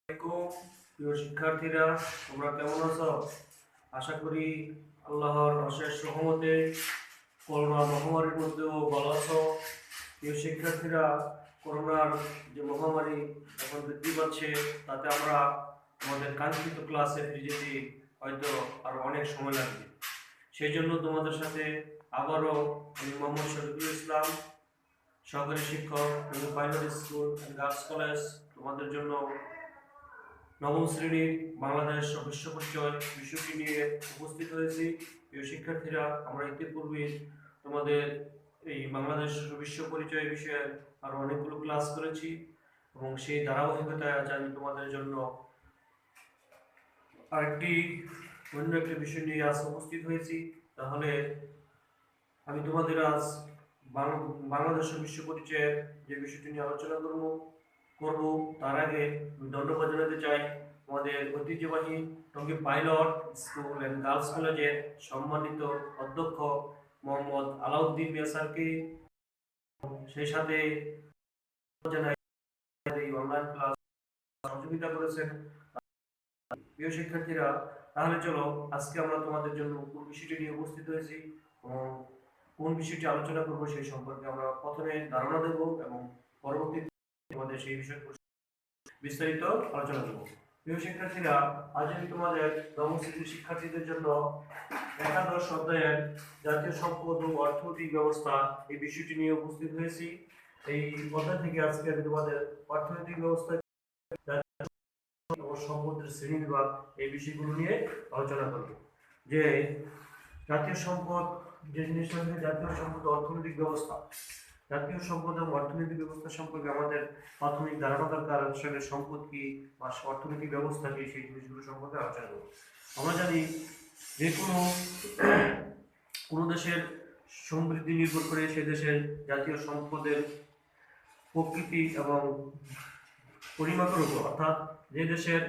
আসসালামু প্রিয় শিক্ষার্থীরা, তোমরা কেমন আছো? আশা করি আল্লাহর অশেষ রহমতে করোনা মহামারীর মধ্যেও ভালো আছো। প্রিয় শিক্ষার্থীরা, করোনার যে মহামারী এখন বৃদ্ধি পাচ্ছে, তাতে আমরা আমাদের কাঙ্ক্ষিত ক্লাসে ফিরে যেতে হয়তো আরো অনেক সময় লাগবে। সেই জন্য তোমাদের সাথে আবারও আমি মোহাম্মদ শরীফুল ইসলাম, সহকারী শিক্ষক, primary school and girls college, তোমাদের জন্য নবম শ্রেণীর বাংলাদেশ বিশ্ব পরিচয় বিষয়টি নিয়ে উপস্থিত হয়েছি। প্রিয় শিক্ষার্থীরা, আমরা ইতিপূর্বে তোমাদের এই বাংলাদেশ বিশ্ব পরিচয় বিষয়ে আরো অনেকগুলো ক্লাস করেছি এবং সেই ধারাবাহিকতায় আজ আমি তোমাদের জন্য আরেকটি অন্য একটি বিষয় নিয়ে আজ উপস্থিত হয়েছি। তাহলে আমি তোমাদের আজ বাংলাদেশ বিশ্ব পরিচয়ের যে বিষয়টি নিয়ে আলোচনা করব তার আগে ধন্যবাদ জানাতে চাই আমাদের ঐতিহ্যবাহী Tongi pilot school and girls কলেজের সম্মানিত অধ্যক্ষ মোহাম্মদ আলাউদ্দিন মিয়া স্যারকে। সেই সাথে জানাই এই অনলাইন ক্লাস সহযোগিতা করেছেন। প্রিয় শিক্ষার্থীরা, তাহলে চলো আজকে আমরা তোমাদের জন্য কোন বিষয়টি নিয়ে উপস্থিত হয়েছি এবং কোন বিষয়টি আলোচনা করব সেই সম্পর্কে আমরা প্রথমে ধারণা দেব এবং পরবর্তীতে আমাদের সেই বিষয়ে বিস্তারিত আলোচনা করব। প্রিয় শিক্ষার্থীরা, আজ আমি তোমাদের নবম শ্রেণীর শিক্ষার্থীদের জন্য একাদশ অধ্যায়ের জাতীয় সম্পদ ও অর্থনৈতিক ব্যবস্থা এই বিষয়টি নিয়ে উপস্থিত হয়েছি। এই অধ্যায় থেকে আজকে আমি তোমাদের অর্থনৈতিক ব্যবস্থা ও সম্পদের শ্রেণী বিভাগ এই বিষয়গুলো নিয়ে আলোচনা করব। যে জাতীয় সম্পদ যে জিনিসটা হচ্ছে জাতীয় সম্পদ অর্থনৈতিক ব্যবস্থা। জাতীয় সম্পদ এবং অর্থনৈতিক ব্যবস্থা সম্পর্কে আমাদের প্রাথমিক ধারণা দরকার। আসলে সম্পদ কি বা অর্থনৈতিক ব্যবস্থা কি, সেই জিনিসগুলো সম্পর্কে আলোচনা করব। আমরা জানি যে কোনো দেশের সমৃদ্ধি নির্ভর করে সে দেশের জাতীয় সম্পদের প্রকৃতি এবং পরিমাপের উপর। অর্থাৎ যে দেশের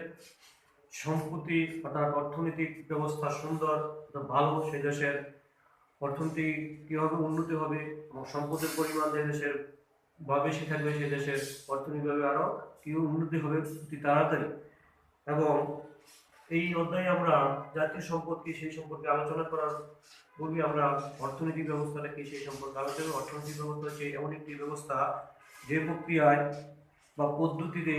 সম্পত্তি অর্থাৎ অর্থনৈতিক ব্যবস্থা সুন্দর ভালো, সে দেশের অর্থনীতি কিভাবে উন্নতি হবে এবং সম্পদের পরিমাণ যে দেশের বা বেশি থাকবে, সে দেশের অর্থনৈতিকভাবে আরো কি উন্নতি হবে অতি তাড়াতাড়ি। এবং এই অধ্যায়ে আমরা জাতীয় সম্পদ কি সেই সম্পর্কে আলোচনা করার পূর্বে আমরা অর্থনৈতিক ব্যবস্থাটা কি সেই সম্পর্কে আলোচনা। অর্থনৈতিক ব্যবস্থা হচ্ছে এমন একটি ব্যবস্থা যে প্রক্রিয়ায় বা পদ্ধতিতে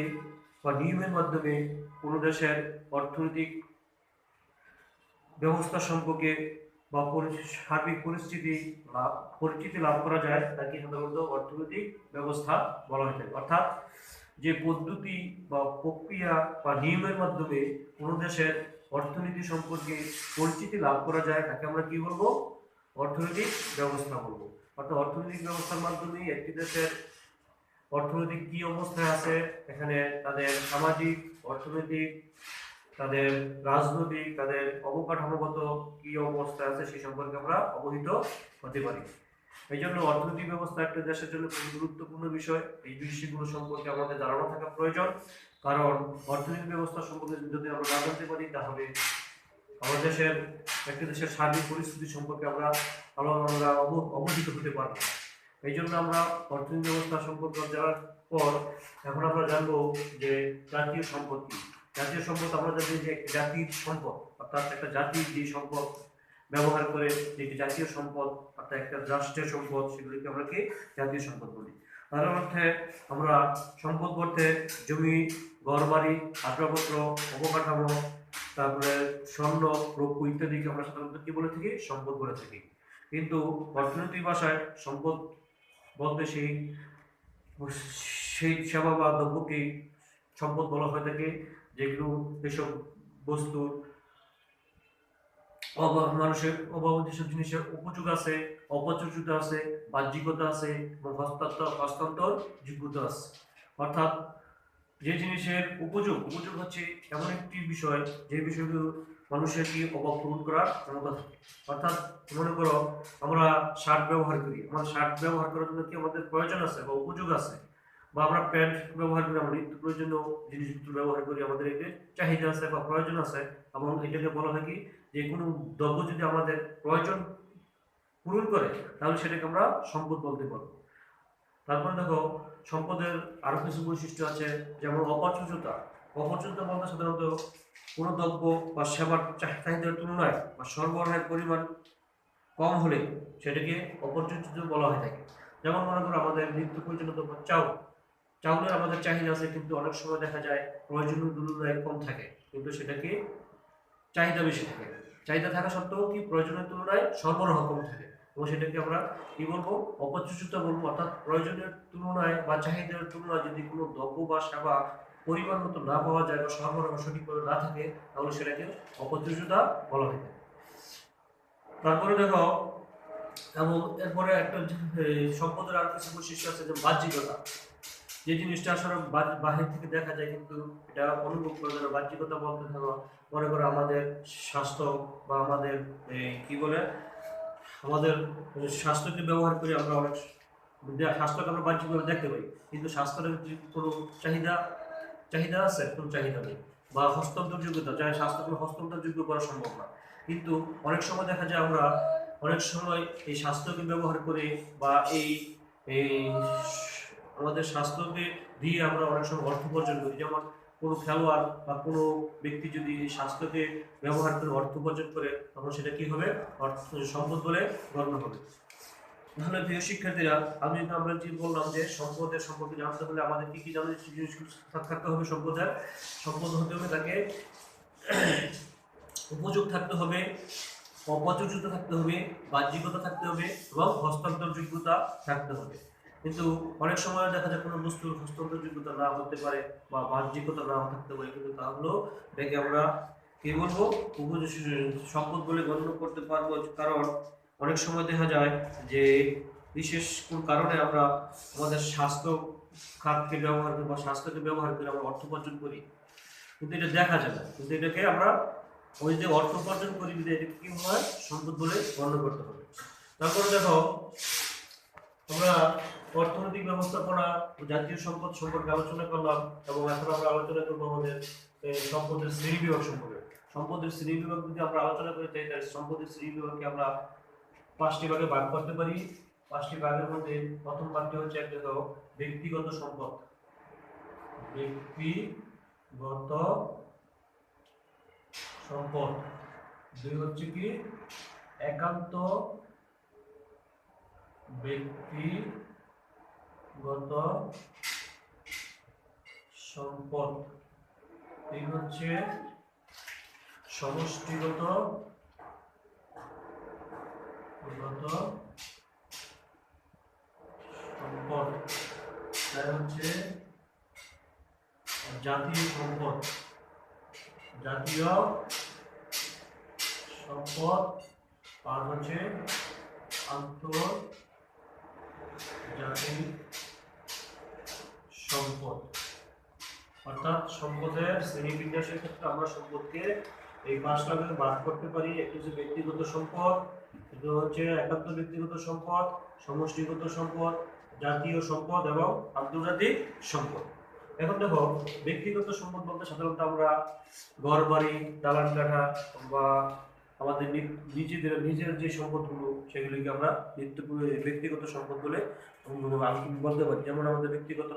বা নিয়মের মাধ্যমে কোনো দেশের অর্থনৈতিক ব্যবস্থা সম্পর্কে বা সার্বিক পরিচিতি লাভ করা যায়, তাকে সাধারণত অর্থনৈতিক ব্যবস্থা বলা হয়ে থাকে। অর্থাৎ যে পদ্ধতি বা প্রক্রিয়া বা নিয়মের মাধ্যমে কোনো দেশের অর্থনীতি সম্পর্কে পরিচিতি লাভ করা যায়, তাকে আমরা কি বলবো? অর্থনৈতিক ব্যবস্থা বলবো। অর্থাৎ অর্থনৈতিক ব্যবস্থার মাধ্যমে একটি দেশের অর্থনৈতিক কি অবস্থায় আছে, এখানে তাদের সামাজিক, অর্থনৈতিক, তাদের রাজনৈতিক, তাদের অবকাঠামোগত কি অবস্থায় আছে সেই সম্পর্কে আমরা অবহিত হতে পারি। এই জন্য অর্থনৈতিক ব্যবস্থা একটা দেশের জন্য খুব গুরুত্বপূর্ণ বিষয়। এই বিষয়গুলো সম্পর্কে আমাদের ধারণা থাকা প্রয়োজন, কারণ অর্থনৈতিক ব্যবস্থা সম্পর্কে যদি আমরা না জানতে পারি, তাহলে আমাদের দেশের একটি দেশের সার্বিক পরিস্থিতি সম্পর্কে আমরা অবহিত হতে পারবো। এই জন্য আমরা অর্থনৈতিক ব্যবস্থা সম্পর্কে জানার পর এখন আমরা জানবো যে জাতীয় সম্পদ কি। জাতীয় সম্পদ আমরা জানি যে একটি জাতির সম্পদ, অর্থাৎ একটা জাতির যে সম্পদ ব্যবহার করে যেটি জাতীয় সম্পদ অর্থাৎ একটা রাষ্ট্রের সম্পদ, সেগুলিকে আমরা কি জাতীয় সম্পদ বলি। তার অর্থে আমরা সম্পদ বলতে জমি, ঘরবাড়ি, আসবাবপত্র, অবকাঠামো, তারপরে স্বর্ণ, রৌপ্য ইত্যাদিকে আমরা সাধারণত কি বলে থাকি? সম্পদ বলে থাকি। কিন্তু অর্থনৈতিক ভাষায় সম্পদ বলতে সেই সেবা বা দ্রব্যকে সম্পদ বলা হয়ে থাকে, যেগুলো এসব বস্তুর মানুষের অভাব, যেসব জিনিসের উপযোগ আছে, অপযোগিতা আছে, বাহ্যিকতা আছে এবং হস্তান্তর যোগ্যতা আছে। অর্থাৎ যে জিনিসের উপযোগ হচ্ছে এমন একটি বিষয় যে বিষয়গুলো মানুষের কি অভাব পূরণ করার ক্ষমতা থাকে। অর্থাৎ মনে করো আমরা শার্ট ব্যবহার করি, আমার শার্ট ব্যবহার করার জন্য কি আমাদের প্রয়োজন আছে বা উপযোগ আছে, বা আমরা প্যান্ট ব্যবহার করি, আমরা নিত্য প্রয়োজনীয় জিনিসপত্র ব্যবহার করি, আমাদের এতে চাহিদা আছে বা প্রয়োজন আছে। এবং এটাকে বলা হয় কি, যে কোনো দ্রব্য যদি আমাদের প্রয়োজন পূরণ করে, তাহলে সেটাকে আমরা সম্পদ বলতে পারবো। তারপরে দেখো সম্পদের আরো কিছু বৈশিষ্ট্য আছে, যেমন অপচয়তা। অপর্যাপ্ত বলতে সাধারণত কোনো দ্রব্য বা সেবার চাহিদার তুলনায় বা সরবরাহের পরিমাণ কম হলে সেটাকে অপর্যাপ্ত বলা হয়ে থাকে। যেমন মনে করো আমাদের নিত্য প্রয়োজনীয় দ্রব্য চাউলের আমাদের চাহিদা আছে, কিন্তু অনেক সময় দেখা যায় প্রয়োজনীয় তুলনায় কম থাকে, কিন্তু সেটাকে চাহিদা বেশি থাকে। চাহিদা থাকা সত্ত্বেও কি প্রয়োজনের তুলনায় সরবরাহ কম থাকে, এবং সেটাকে আমরা কি বলবো, অপর্যাপ্ততা বলবো। অর্থাৎ প্রয়োজনের তুলনায় বা চাহিদার তুলনায় যদি কোনো দ্রব্য বা সেবা পরিমাণ মতো না পাওয়া যায় বা সরবরাহ সঠিকভাবে না থাকে, তাহলে সেটাকে অপর্যাপ্ততা বলা হয়। তারপরে দেখো, এবং এরপরে একটা সম্পদের আর কিছু বৈশিষ্ট্য আছে, যে বাহ্যিকতা। যে জিনিসটা আসলে বাহির থেকে দেখা যায় কিন্তু এটা অনুভব করা যায় না। বাহ্যিকতা বলতে থাকো, মনে করো আমাদের স্বাস্থ্য বা আমাদের কি বলে, আমাদের স্বাস্থ্যকে ব্যবহার করে আমরা অনেক স্বাস্থ্যকে আমরা বাহ্যিকভাবে দেখতে পাই, কিন্তু স্বাস্থ্যের কোনো চাহিদা চাহিদা আছে, কোনো চাহিদা নেই। বা হস্তান্তর যোগ্যতা, যা স্বাস্থ্য কোনো হস্তান্তরযোগ্য করা সম্ভব না। কিন্তু অনেক সময় দেখা যায় আমরা অনেক সময় এই স্বাস্থ্যকে ব্যবহার করে বা এই এই আমাদের স্বাস্থ্যকে দিয়ে আমরা অনেক সময় অর্থ উপার্জন করি। যেমন কোনো খেলোয়াড় বা কোনো ব্যক্তি যদি এই স্বাস্থ্যকে ব্যবহার করে অর্থ উপার্জন করে, তখন সেটা কি হবে, সম্পদ বলে গণ্য হবে। তাহলে প্রিয় শিক্ষার্থীরা, আমরা যে বললাম যে সম্পদের সম্পর্কে জানতে হলে আমাদের কি কি জানতে থাকতে হবে, সম্পদ হতে হবে তাকে উপযোগ থাকতে হবে, অপযোজ্যতা থাকতে হবে, বাহ্যিকতা থাকতে হবে এবং হস্তান্তরযোগ্যতা থাকতে হবে। কিন্তু অনেক সময় দেখা যায় কোনো বস্তুর হস্তান্তরযোগ্যতা না হতে পারে বা বাহ্যিকতা নাও থাকতে পারে, কিন্তু তাহলেও এটাকে আমরা কি বলবো, সম্পদ বলে গণ্য করতে পারবো। কারণ অনেক সময় দেখা যায় যে বিশেষ কোন কারণে আমরা আমাদের স্বাস্থ্য খাতকে ব্যবহার করি বা স্বাস্থ্যকে ব্যবহার করে আমরা অর্থ উপার্জন করি, কিন্তু এটা দেখা যায় না। কিন্তু এটাকে আমরা ওই যে অর্থ উপার্জন করি, এটা কি হয়, সম্পদ বলে গণ্য করতে হবে। তারপরে দেখো, আমরা অর্থনৈতিক ব্যবস্থাপনা জাতীয় সম্পদ সম্পর্কে আলোচনা করলাম, এবং এখন আমরা আলোচনা করবো আমাদের সম্পদের শ্রেণী বিভাগ সম্পর্কে। সম্পদের শ্রেণী বিভাগ যদি আমরা আলোচনা করি, তাহলে সম্পদের শ্রেণী বিভাগকে আমরা 5টি ভাগে ভাগ করতে পারি। 5টি ভাগের মধ্যে প্রথম ভাগটি হচ্ছে একটা ব্যক্তিগত সম্পদ। ব্যক্তিগত সম্পদ। 2 হচ্ছে কি একান্ত ব্যক্তিগত সম্পদ। 3 হচ্ছে সমষ্টিগত সম্পদ। 4 হচ্ছে জাতীয় সম্পদ। 5 হচ্ছে আন্তর্জাতিক সম্পদ। অর্থাৎ সম্পদের শ্রেণীবিন্যাসের ক্ষেত্রে আমরা সম্পদকে এই 5টা ভাগে ভাগ করতে পারি। একটি হচ্ছে ব্যক্তিগত সম্পদ, এটা হচ্ছে একান্ত ব্যক্তিগত সম্পদ, সমষ্টিগত সম্পদ, জাতীয় সম্পদ এবং আন্তর্জাতিক সম্পদ। এখন দেখো, ব্যক্তিগত সম্পদ বলতে সাধারণত আমরা ঘর বাড়ি, দালান কাঠা বা আমাদের নিজের যে সম্পদগুলো, সেগুলিকে আমরা ব্যক্তিগত সম্পদ বলে বলতে পারি। যেমন আমাদের ব্যক্তিগত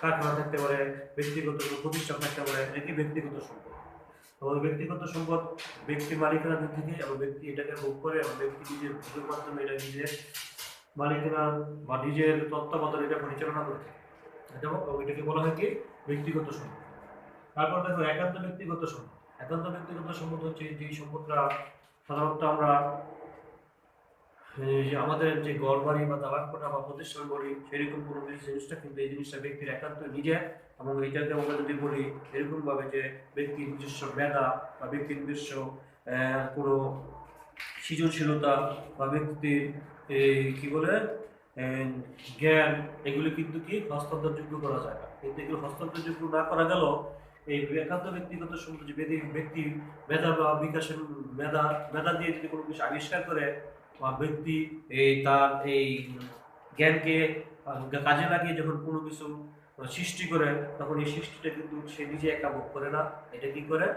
কারখানা থাকতে পারে, ব্যক্তিগত প্রতিষ্ঠান থাকতে পারে, এটি ব্যক্তিগত সম্পদ। তো ব্যক্তিগত সম্পদ ব্যক্তি মালিকানাধীন থেকে, এবং ব্যক্তি এটাকে ভোগ করে, এবং ব্যক্তি নিজের ভোগের মাধ্যমে এটা নিজের মালিকানা বা নিজের তত্ত্বাবধানে এটা পরিচালনা করে থাকে। এটাকে বলা হয় কি ব্যক্তিগত সম্পদ। তারপর দেখো একান্ত ব্যক্তিগত সম্পদ। একান্ত ব্যক্তিগত সম্পদ হচ্ছে যে সম্পদটা সাধারণত আমরা আমাদের যে ঘর বাড়ি বা দালান কোঠা বা প্রতিষ্ঠান বলি, সেরকম কোনো জিনিসটা, কিন্তু এই জিনিসটা ব্যক্তির একান্ত নিজের, এবং এটাকে আমরা যদি বলি এরকম ভাবে যে ব্যক্তির নিজস্ব মেধা বা ব্যক্তির নিজস্ব কোনো সৃজনশীলতা বা ব্যক্তির কি বলে জ্ঞান, এগুলি কিন্তু কি হস্তান্তরযোগ্য করা যায় না। কিন্তু এগুলো হস্তান্তরযোগ্য না করা গেল, এই একান্ত ব্যক্তিগত সম্পদ যে ব্যক্তি মেধা বা বিকাশের মেধা দিয়ে যদি কোনো কিছু আবিষ্কার করে, বা ব্যক্তি তার এই জ্ঞানকে কাজে লাগিয়ে যখন কোনো কিছু সৃষ্টি করে, তখন এই সৃষ্টিটা কিন্তু সে নিজে একা ভোগ করে না, এটা কি করে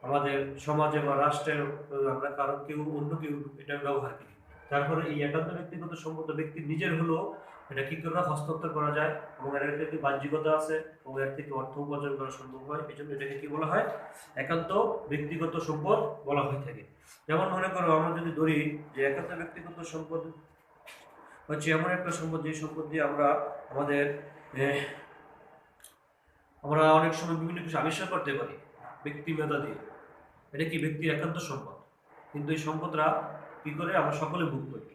আমাদের সমাজে বা রাষ্ট্রের আমরা কারো কেউ অন্য কেউ এটা ব্যবহার করি। তারপরে এই একান্ত ব্যক্তিগত সম্পদ ব্যক্তির নিজের হলো, এটা কি করে হস্তান্তর করা যায় এবং এর একটি বাহ্যিকতা আছে এবং এর থেকে অর্থ উপার্জন করা সম্ভব হয়, এই জন্য এটাকে কি বলা হয়, একান্ত ব্যক্তিগত সম্পদ বলা হয়ে থাকে। যেমন মনে করো আমরা যদি ধরি যে একান্ত ব্যক্তিগত সম্পদ হচ্ছে এমন একটা সম্পদ যে সম্পদ দিয়ে আমরা আমাদের আমরা অনেক সময় বিভিন্ন কিছু আবিষ্কার করতে পারি ব্যক্তি মেধা দিয়ে। এটা কি ব্যক্তির একান্ত সম্পদ, কিন্তু এই সম্পদরা কি করে আমরা সকলে ভোগ করি,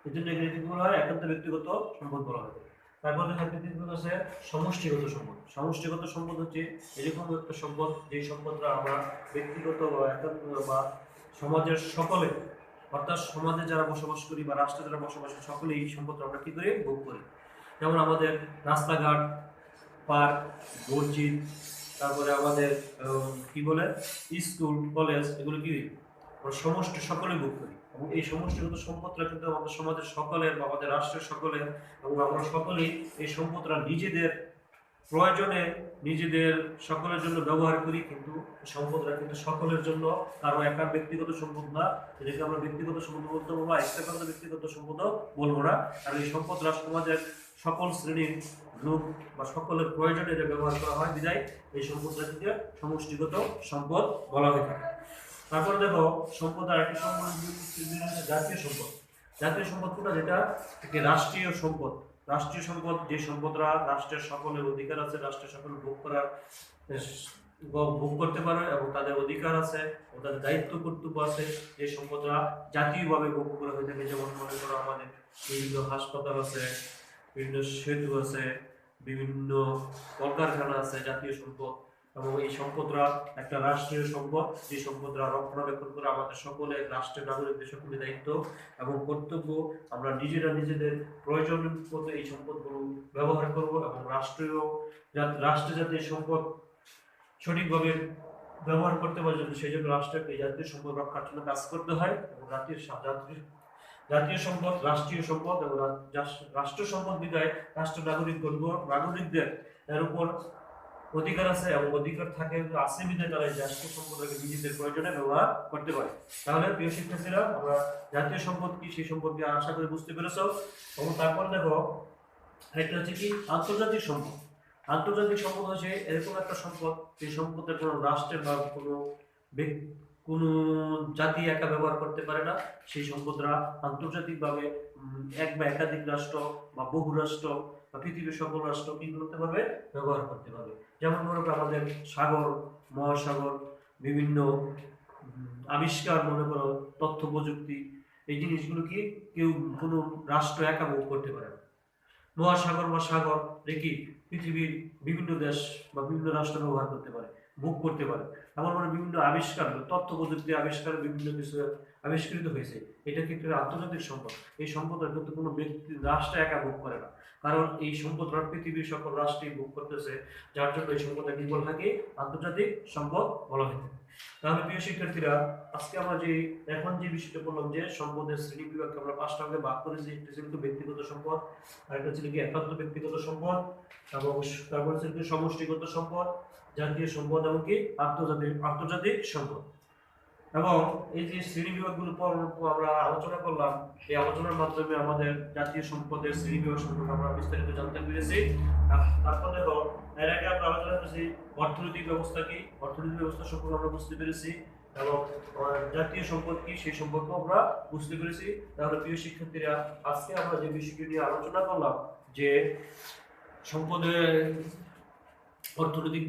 এই জন্য এখানে কি বলা হয়, একান্ত ব্যক্তিগত সম্পদ বলা হয়। তারপর আছে সমষ্টিগত সম্পদ। সমষ্টিগত সম্পদ হচ্ছে এরকম একটা সম্পদ যে সম্পদটা আমরা ব্যক্তিগত বা একান্ত বা সমাজের সকলে, অর্থাৎ সমাজে যারা বসবাস করি বা রাষ্ট্রে যারা বসবাস করি সকলে এই সম্পদটা আমরা কি করি, ভোগ করি। যেমন আমাদের রাস্তাঘাট, পার্ক, মসজিদ, তারপরে আমাদের কি বলে স্কুল কলেজ, এগুলো কি আমরা সমষ্টি সকলে ভোগ করি এবং এই সমষ্টিগত সম্পদটা কিন্তু আমাদের সমাজের সকলের বা আমাদের রাষ্ট্রের সকলের, এবং আমরা সকলেই এই সম্পদটা নিজেদের প্রয়োজনে নিজেদের সকলের জন্য ব্যবহার করি, কিন্তু সম্পদটা কিন্তু সকলের জন্য, কারো একার ব্যক্তিগত সম্পদ না। এটাকে আমরা ব্যক্তিগত সম্পদ বলতে পারবো বা একান্ত ব্যক্তিগত সম্পদও বলবো না, কারণ এই সম্পদটা সমাজের সকল শ্রেণীর লোক বা সকলের প্রয়োজনে এটা ব্যবহার করা হয়, বিধায় এই সম্পদটাকে সমষ্টিগত সম্পদ বলা হয়ে থাকে। তারপর দেখো সম্পদ আর একটি সম্পদ জাতীয় সম্পদ। জাতীয় সম্পদ কোনটা, যেটা একটি রাষ্ট্রীয় সম্পদ। রাষ্ট্রীয় সম্পদ যে সম্পদরা রাষ্ট্রের সকলের অধিকার আছে, রাষ্ট্রের সকল ভোগ করতে পারে এবং তাদের অধিকার আছে এবং তাদের দায়িত্ব কর্তব্য আছে, যে সম্পদরা জাতীয়ভাবে ভোগ করা হয়ে থাকে। যেমন মনে করো আমাদের বিভিন্ন হাসপাতাল আছে, বিভিন্ন সেতু আছে, বিভিন্ন কলকারখানা আছে, জাতীয় সম্পদ। এবং এই সম্পদরা একটা রাষ্ট্রীয় সম্পদ, যে সম্পদরা রক্ষণাবেক্ষণ করে আমাদের সকলে রাষ্ট্রের নাগরিকদের সকলের দায়িত্ব এবং কর্তব্য। আমরা নিজেরা নিজেদের প্রয়োজন মতো এই সম্পদগুলো ব্যবহার করব এবং রাষ্ট্রে যাতে এই সম্পদ সঠিকভাবে ব্যবহার করতে পারে, সেই জন্য রাষ্ট্রকে এই জাতীয় সম্পদ রক্ষার জন্য কাজ করতে হয়। এবং জাতীয় সম্পদ রাষ্ট্রীয় সম্পদ এবং রাষ্ট্র সম্পদ বিধায় রাষ্ট্র নাগরিকদের এর উপর অধিকার আছে এবং অধিকার থাকে আছে বিধায় তারা এই জাতীয় সম্পদকে নিজেদের প্রয়োজনে ব্যবহার করতে পারে। তাহলে প্রিয় শিক্ষার্থীরা, আমরা জাতীয় সম্পদ কি সেই সম্পর্কে আশা করি বুঝতে পেরেছো। এবং তারপর দেখো একটা হচ্ছে কি আন্তর্জাতিক সম্পদ। আন্তর্জাতিক সম্পদ হচ্ছে এরকম একটা সম্পদ, যে সম্পদের কোনো রাষ্ট্রের বা কোনো জাতি একা ব্যবহার করতে পারে না। সেই সম্পদরা আন্তর্জাতিকভাবে এক বা একাধিক রাষ্ট্র বা বহু রাষ্ট্র বা পৃথিবীর সকল রাষ্ট্র কি করতে পারবে, ব্যবহার করতে পারবে। যেমন মনে করো আমাদের সাগর, মহাসাগর, বিভিন্ন আবিষ্কার, মনে করো তথ্য প্রযুক্তি, এই জিনিসগুলো কি কেউ কোনো রাষ্ট্র একা ভোগ করতে পারে না। মহাসাগর বা সাগর দেখি পৃথিবীর বিভিন্ন দেশ বা বিভিন্ন রাষ্ট্র ব্যবহার করতে পারে, ভোগ করতে পারে। এমন মানে বিভিন্ন আবিষ্কার, তথ্য প্রযুক্তি আবিষ্কার, বিভিন্ন কিছু আবিষ্কৃত হয়েছে, এটা কিন্তু আন্তর্জাতিক সম্পদ। এই সম্পদটা কিন্তু কোনো ব্যক্তি রাষ্ট্র একা ভোগ করে না, কারণ এই সম্পদটা পৃথিবীর সকল রাষ্ট্রেই ভোগ করতেছে, যার জন্য এই সম্পদটা কি বলা থাকে, আন্তর্জাতিক সম্পদ বলা হয়ে থাকে। তাহলে প্রিয় শিক্ষার্থীরা, আজকে আমরা এখন যে বিষয়টা বললাম যে সম্পদের শ্রেণী বিভাগকে আমরা 5টা ভাগে ভাগ করেছি। একটা ছিল ব্যক্তিগত সম্পদ, আরেকটা ছিল কি একান্ত ব্যক্তিগত সম্পদ, এবং তারপরে ছিল কি সমষ্টিগত সম্পদ, জাতীয় সম্পদ এবং কি আন্তর্জাতিক সম্পদ। এবং এই যে শ্রেণী বিভাগগুলো আমরা আলোচনা করলাম, এই আলোচনার মাধ্যমে আমাদের জাতীয় সম্পদের শ্রেণী বিভাগ সম্পর্কে আমরা বিস্তারিত জানতে পেরেছি। তারপর দেখো এর আগে আমরা আলোচনা করেছি অর্থনৈতিক ব্যবস্থা কি, অর্থনৈতিক ব্যবস্থা সম্পর্কে আমরা বুঝতে পেরেছি এবং জাতীয় সম্পদ কি সেই সম্পর্কে আমরা বুঝতে পেরেছি। তাহলে প্রিয় শিক্ষার্থীরা, আজকে আমরা যে বিষয়টি নিয়ে আলোচনা করলাম যে সম্পদের অর্থনৈতিক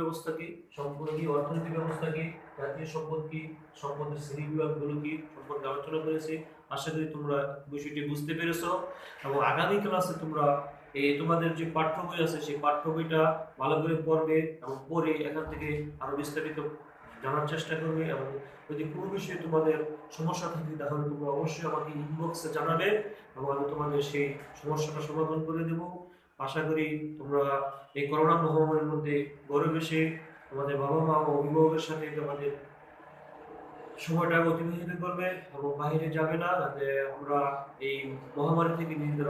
ব্যবস্থা কি, সম্পদ কি, অর্থনৈতিক ব্যবস্থা কি, জাতীয় সম্পদ কি, সম্পদের শ্রেণী বিভাগগুলো কি সম্পর্কে আলোচনা করেছি। আশা করি তোমরা বিষয়টি বুঝতে পেরেছো এবং আগামী ক্লাসে তোমরা তোমাদের যে পাঠ্য বই আছে সেই পাঠ্য বইটা ভালো করে পড়বে এবং পড়ে এখান থেকে আরো বিস্তারিত জানার চেষ্টা করবে। এবং যদি কোনো বিষয়ে তোমাদের সমস্যা থাকে তাহলে তোমরা অবশ্যই আমাকে ইনবক্সে জানাবে এবং আমি তোমাদের সেই সমস্যাটা সমাধান করে দেবো। আশা করি তোমরা এই করোনা মহামারীর মধ্যে ঘরে বসে আমাদের বাবা মা ও অভিভাবকের সাথে আমাদের সময়টা অতিবাহিত করবে এবং বাইরে যাবে না, যাতে আমরা এই মহামারী থেকে নিজেদের